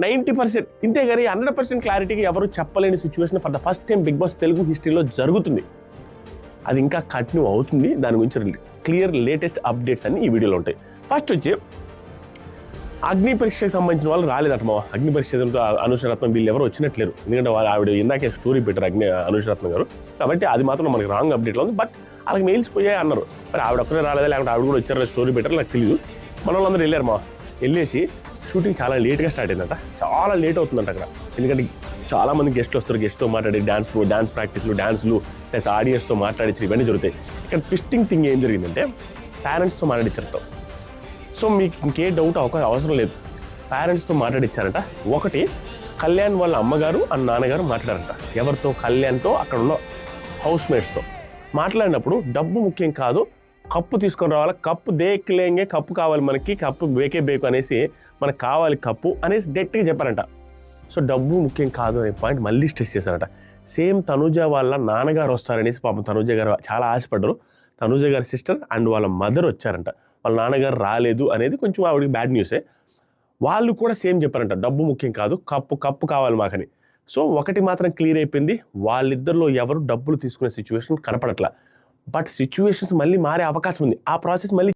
90%. ఇంతే కానీ 100% క్లారిటీగా ఎవరు చెప్పలేని situation for the first time Bigg Boss Telugu హిస్టరీలో జరుగుతుంది. అది ఇంకా కంటిన్యూ అవుతుంది. దాని గురించి క్లియర్ లేటెస్ట్ అప్డేట్స్ అన్ని ఈ వీడియోలో ఉంటాయి. ఫస్ట్ వచ్చి అగ్ని పరీక్షకి సంబంధించిన వాళ్ళు రాలేదట మా అగ్ని పరీక్షలతో అనుషరత్నం వీళ్ళు ఎవరు వచ్చినట్లేరు. ఎందుకంటే ఆవిడ ఇందాకే స్టోరీ పెట్టారు అనుషరత్నం గారు. కాబట్టి అది మాత్రం మనకి రాంగ్ అప్డేట్లో ఉంది. బట్ వాళ్ళకి మెయిల్స్ పోయాయి అన్నారు. మరి ఆవిడ ఒక్కరే రాలేదా లేకపోతే ఆవిడ కూడా వచ్చారు స్టోరీ పెట్టారు నాకు తెలియదు. మన వాళ్ళందరూ వెళ్ళారు వెళ్ళేసి షూటింగ్ చాలా లేట్గా స్టార్ట్ అయిందంట. చాలా లేట్ అవుతుందంట అక్కడ. ఎందుకంటే చాలా మంది గెస్ట్లు వస్తారు. గెస్ట్తో మాట్లాడి డాన్స్ ప్రాక్టీస్లు డాన్స్లు ప్లస్ ఆడియన్స్తో మాట్లాడించి ఇవన్నీ జరుగుతాయి. ఇక్కడ ట్విస్టింగ్ థింగ్ ఏం జరిగిందంటే పేరెంట్స్తో మాట్లాడించారట. సో మీకు ఇంకే డౌట్ అవసరం లేదు. పేరెంట్స్తో మాట్లాడించారంట. ఒకటి కళ్యాణ్ వాళ్ళ అమ్మగారు అండ్ నాన్నగారు మాట్లాడారంట. ఎవరితో? కళ్యాణ్తో అక్కడ ఉన్న హౌస్ మేట్స్తో మాట్లాడినప్పుడు డబ్బు ముఖ్యం కాదు, కప్పు తీసుకొని రావాలి, కప్పు దేక్లేంగే, కప్పు కావాలి మనకి, కప్పు బేకు అనేసి మనకు కావాలి కప్పు అనేసి గట్టిగా చెప్పారంట. సో డబ్బు ముఖ్యం కాదు అనే పాయింట్ మళ్ళీ స్ట్రెస్ చేశారంట. సేమ్ తనుజ వాళ్ళ నాన్నగారు వస్తారనేసి పాపం తనుజ గారు చాలా ఆశపడ్డారు. తనుజ గారి సిస్టర్ అండ్ వాళ్ళ మదర్ వచ్చారంట. వాళ్ళ నాన్నగారు రాలేదు అనేది కొంచెం ఆవిడకి బ్యాడ్ న్యూసే. వాళ్ళు కూడా సేమ్ చెప్పారంట, డబ్బు ముఖ్యం కాదు, కప్పు కావాలి మాకని. సో ఒకటి మాత్రం క్లియర్ అయిపోయింది, వాళ్ళిద్దరిలో ఎవరు డబ్బులు తీసుకునే సిచ్యువేషన్ కనపడట్లా. బట్ సిచ్యువేషన్స్ మళ్ళీ మారే అవకాశం ఉంది. ఆ ప్రాసెస్ మళ్ళీ